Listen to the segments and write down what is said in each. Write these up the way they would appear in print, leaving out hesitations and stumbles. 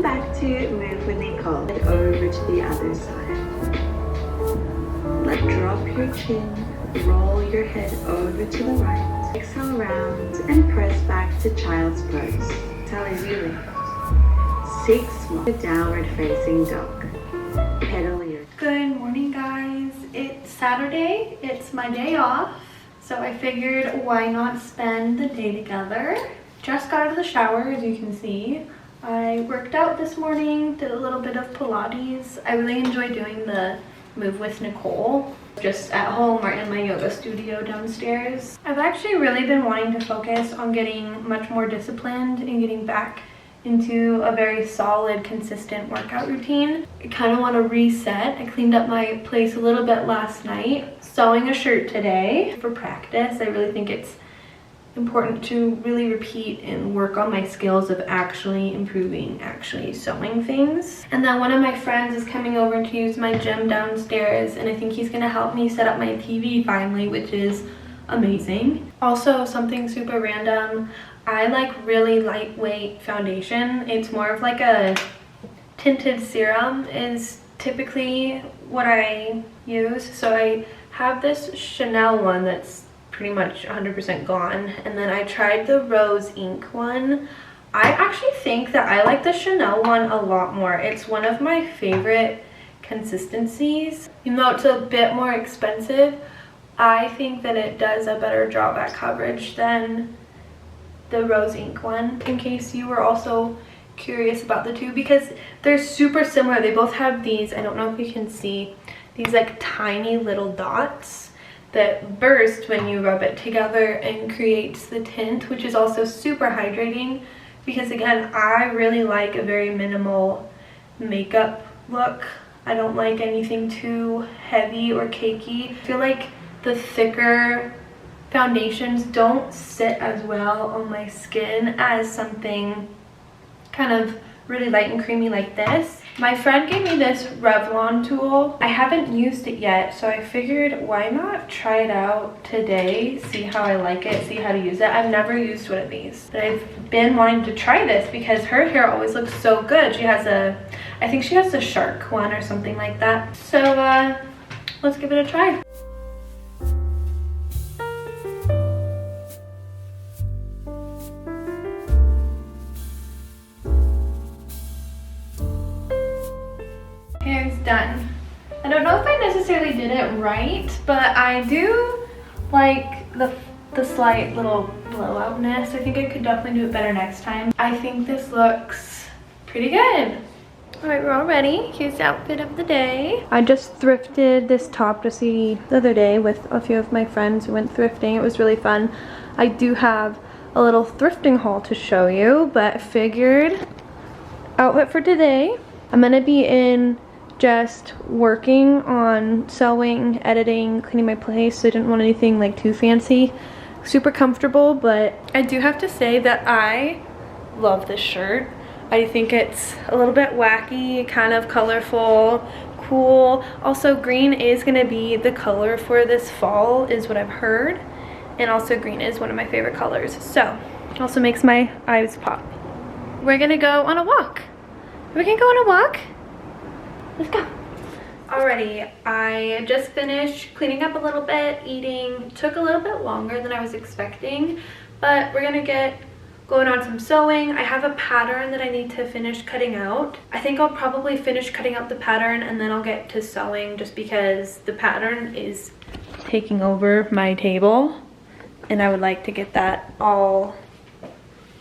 back to Move with Nicole. Head over to the other side. Drop your chin, roll your head over to the right. Exhale round and press back to child's pose. Exhale as you lift. 6 more. Downward facing dog. Pedal your. Good morning, guys. It's Saturday. It's my day off. So I figured why not spend the day together. Just got out of the shower, as you can see. I worked out this morning, did a little bit of Pilates. I really enjoy doing the Move with Nicole just at home or in my yoga studio downstairs. I've actually really been wanting to focus on getting much more disciplined and getting back into a very solid, consistent workout routine. I kind of want to reset. I cleaned up my place a little bit last night. Sewing a shirt today for practice. I really think it's important to really repeat and work on my skills of actually improving, actually sewing things. And then one of my friends is coming over to use my gym downstairs, and I think he's gonna help me set up my TV finally, which is amazing. Also, something super random, I like really lightweight foundation. It's more of like a tinted serum is typically what I use. So I have this Chanel one that's pretty much 100% gone, and then I tried the rose ink one. I actually think that I like the Chanel one a lot more. It's one of my favorite consistencies. Even though it's a bit more expensive, I think that it does a better job at coverage than the rose ink one, in case you were also curious about the two, because they're super similar. They both have these, I don't know if you can see, these like tiny little dots that burst when you rub it together and creates the tint, which is also super hydrating, because again, I really like a very minimal makeup look. I don't like anything too heavy or cakey. I feel like the thicker foundations don't sit as well on my skin as something kind of really light and creamy like this. My friend gave me this Revlon tool. I haven't used it yet, so I figured why not try it out today, see how I like it, see how to use it. I've never used one of these, but I've been wanting to try this because her hair always looks so good. She has I think she has the shark one or something like that. So let's give it a try. Hair's done. I don't know if I necessarily did it right, but I do like the slight little blowoutness. I think I could definitely do it better next time. I think this looks pretty good. All right, we're all ready. Here's the outfit of the day. I just thrifted this top to see the other day with a few of my friends who went thrifting. It was really fun. I do have a little thrifting haul to show you, but figured outfit for today. I'm gonna be in just working on sewing, editing, cleaning my place, so I didn't want anything like too fancy. Super comfortable, but I do have to say that I love this shirt. I think it's a little bit wacky, kind of colorful, cool. Also, green is gonna be the color for this fall, is what I've heard. And also green is one of my favorite colors. So, also makes my eyes pop. We're gonna go on a walk. We can go on a walk. Let's go. Alrighty, I just finished cleaning up a little bit, eating. Took a little bit longer than I was expecting, but we're gonna get going on some sewing. I have a pattern that I need to finish cutting out. I think I'll probably finish cutting out the pattern and then I'll get to sewing, just because the pattern is taking over my table and I would like to get that all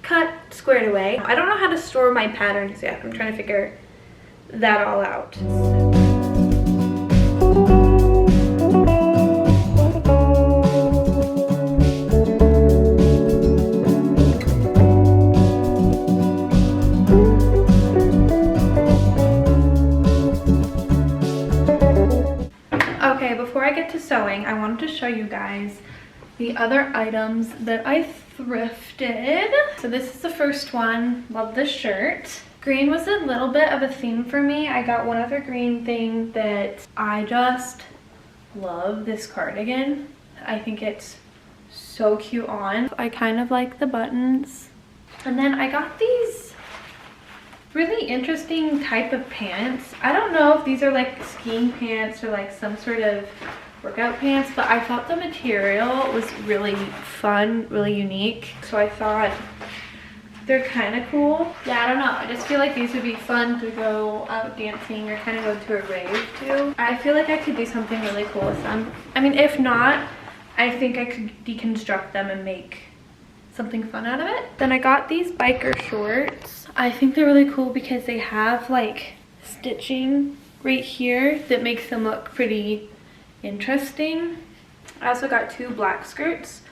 cut, squared away. I don't know how to store my patterns yet. I'm trying to figure that all out. Okay, before I get to sewing, I wanted to show you guys the other items that I thrifted. So this is the first one. Love this shirt. Green was a little bit of a theme for me. I got one other green thing that I just love, this cardigan. I think it's so cute on. I kind of like the buttons. And then I got these really interesting type of pants. I don't know if these are like skiing pants or like some sort of workout pants, but I thought the material was really fun, really unique. So I thought they're kind of cool. Yeah, I don't know. I just feel like these would be fun to go out dancing or kind of go to a rave too. I feel like I could do something really cool with them. I mean, if not, I think I could deconstruct them and make something fun out of it. Then I got these biker shorts. I think they're really cool because they have like stitching right here that makes them look pretty interesting. I also got two black skirts.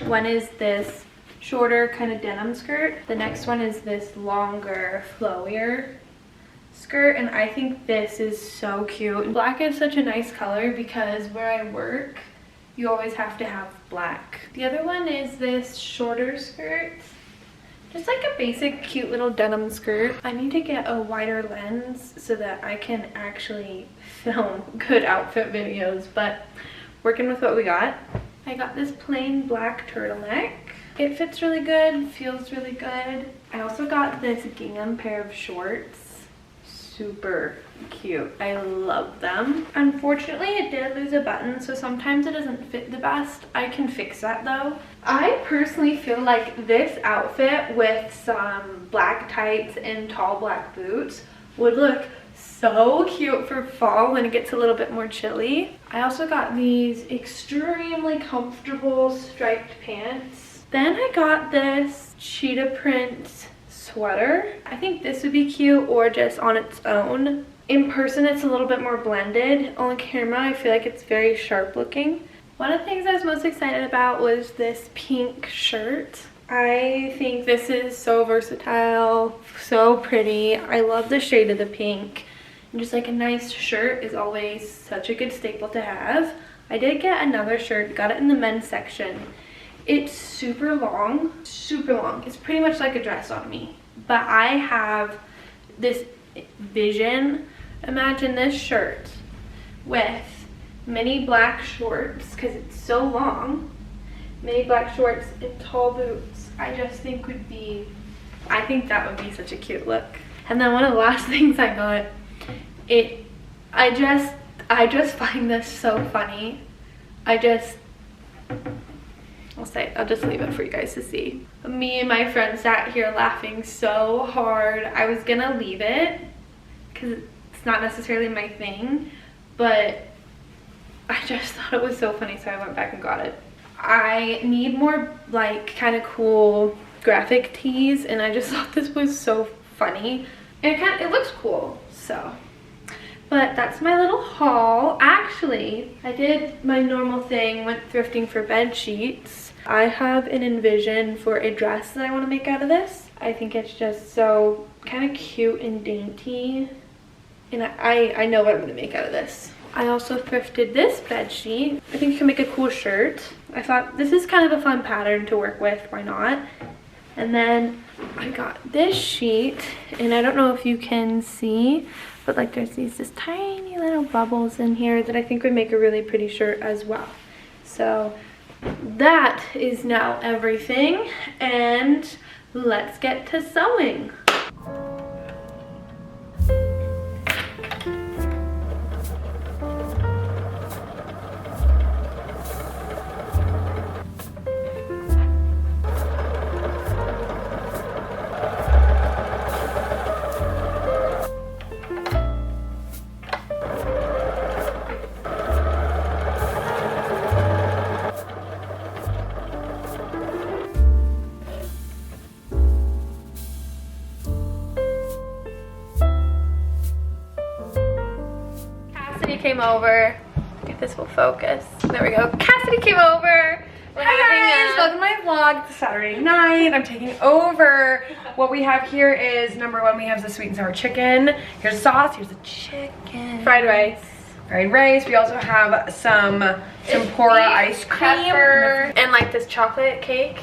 One is this shorter kind of denim skirt. The next one is this longer, flowier skirt, and I think this is so cute. Black is such a nice color because where I work, you always have to have black. The other one is this shorter skirt. Just like a basic cute little denim skirt. I need to get a wider lens so that I can actually film good outfit videos, but working with what we got. I got this plain black turtleneck. It fits really good, feels really good. I also got this gingham pair of shorts. Super cute. I love them. Unfortunately, it did lose a button, so sometimes it doesn't fit the best. I can fix that though. I personally feel like this outfit with some black tights and tall black boots would look so cute for fall when it gets a little bit more chilly. I also got these extremely comfortable striped pants. Then I got this cheetah print sweater. I think this would be cute or just on its own. In person it's a little bit more blended. On camera I feel like it's very sharp looking. One of the things I was most excited about was this pink shirt. I think this is so versatile, so pretty. I love the shade of the pink. And just like a nice shirt is always such a good staple to have. I did get another shirt, got it in the men's section. It's super long, super long. It's pretty much like a dress on me. But I have this vision. Imagine this shirt with mini black shorts, because it's so long. Mini black shorts and tall boots. I just think I think that would be such a cute look. And then one of the last things I got, I just find this so funny. I'll just leave it for you guys to see. Me and my friend sat here laughing so hard. I was gonna leave it because it's not necessarily my thing, but I just thought it was so funny, so I went back and got it. I need more like kind of cool graphic tees, and I just thought this was so funny. And it looks cool, so. But that's my little haul. Actually, I did my normal thing, went thrifting for bed sheets. I have an envision for a dress that I want to make out of this. I think it's just so kind of cute and dainty. And I know what I'm going to make out of this. I also thrifted this bed sheet. I think you can make a cool shirt. I thought this is kind of a fun pattern to work with. Why not? And then I got this sheet. And I don't know if you can see, but like there's these tiny little bubbles in here that I think would make a really pretty shirt as well. So that is now everything, and let's get to sewing. Came over. If this will focus. There we go. Cassidy came over. Hi guys, welcome to my vlog. It's Saturday night. I'm taking over. What we have here is number one, we have the sweet and sour chicken. Here's sauce. Here's the chicken. Fried rice. Fried rice. We also have some tempura ice cream and like this chocolate cake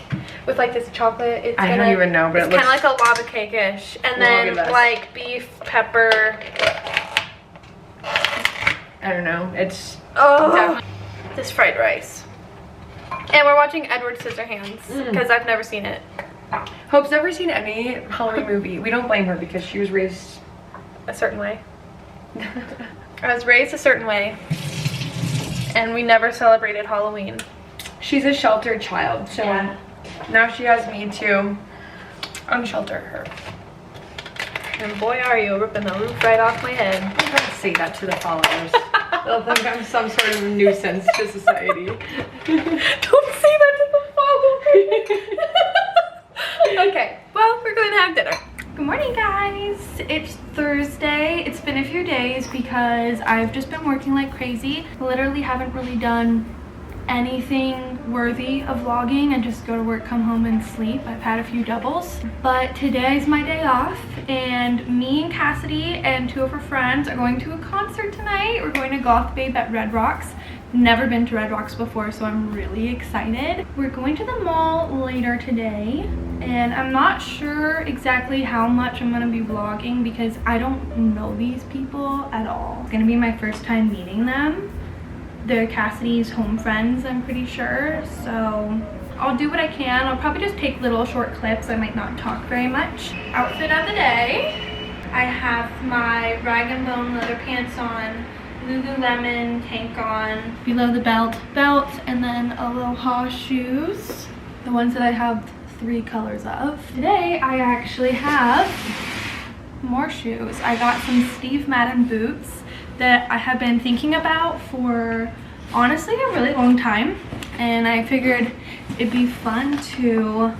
with like this chocolate. I don't even know, but it's kind of like a lava cake-ish. And then like beef, pepper. I don't know. It's this fried rice. And we're watching Edward Scissorhands because I've never seen it. Hope's never seen any Halloween movie. We don't blame her because she was raised a certain way. I was raised a certain way, and we never celebrated Halloween. She's a sheltered child, so yeah. Now she has me to unshelter her. And boy, are you ripping the roof right off my head. I don't say that to the followers. They'll think I'm some sort of nuisance to society. Don't say that to the followers. Okay, well, we're going to have dinner. Good morning, guys. It's Thursday. It's been a few days because I've just been working like crazy. Literally haven't really done anything worthy of vlogging. I just go to work, come home, and sleep. I've had a few doubles, but today's my day off, and me and Cassidy and two of her friends are going to a concert tonight. We're going to Goth Babe at Red Rocks. Never been to Red Rocks before, so I'm really excited. We're going to the mall later today, and I'm not sure exactly how much I'm gonna be vlogging because I don't know these people at all. It's gonna be my first time meeting them. They're Cassidy's home friends, I'm pretty sure, so I'll do what I can. I'll probably just take little short clips. I might not talk very much. Outfit of the day. I have my Rag & Bone leather pants on, Lululemon tank on, below the belt, and then Aloha shoes. The ones that I have 3 colors of. Today, I actually have more shoes. I got some Steve Madden boots that I have been thinking about for honestly a really long time, and I figured it'd be fun to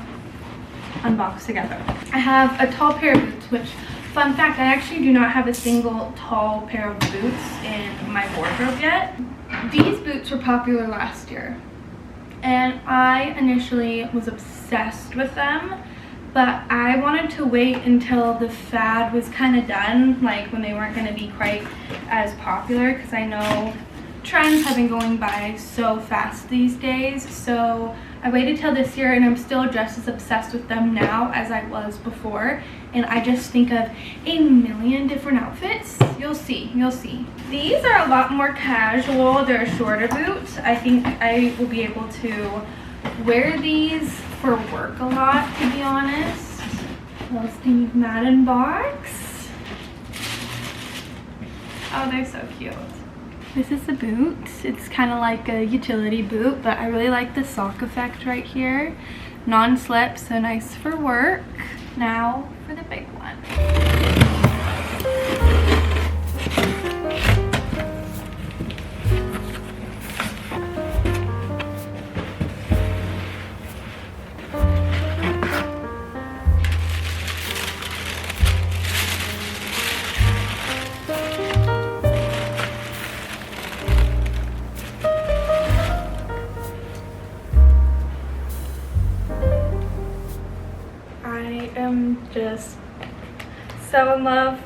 unbox together. I have a tall pair of boots, which, fun fact, I actually do not have a single tall pair of boots in my wardrobe yet. These boots were popular last year, and I initially was obsessed with them, but I wanted to wait until the fad was kind of done, like when they weren't going to be quite as popular, because I know trends have been going by so fast these days. So I waited till this year, and I'm still just as obsessed with them now as I was before, and I just think of a million different outfits. You'll see, you'll see. These are a lot more casual. They're shorter boots. I think I will be able to wear these for work a lot, to be honest. Little Steve Madden box. Oh, they're so cute. This is the boot. It's kind of like a utility boot, but I really like the sock effect right here. Non-slip, so nice for work. Now for the big one. Just so in love,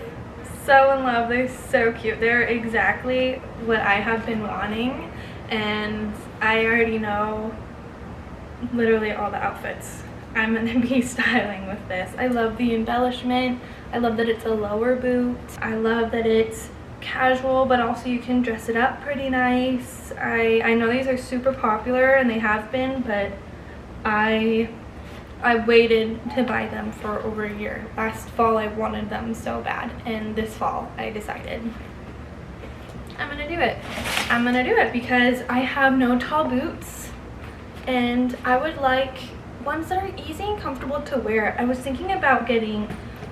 they're so cute. They're exactly what I have been wanting, and I already know literally all the outfits I'm gonna be styling with this. I love the embellishment. I love that it's a lower boot. I love that it's casual, but also you can dress it up pretty nice. I know these are super popular, and they have been, but I waited to buy them for over a year. Last fall I wanted them so bad, and this fall I decided I'm gonna do it. I'm gonna do it because I have no tall boots, and I would like ones that are easy and comfortable to wear. I was thinking about getting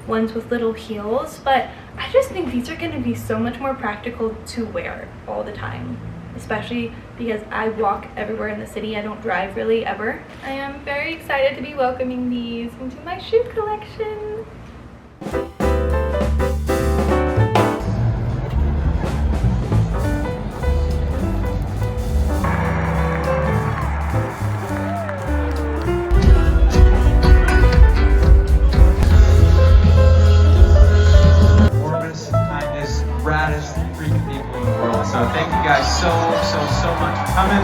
ones with little heels, but I just think these are gonna be so much more practical to wear all the time, especially because I walk everywhere in the city. I don't drive really ever. I am very excited to be welcoming these into my shoe collection. Warmest, kindest, raddest freaking people in the world. So thank you guys so much for coming.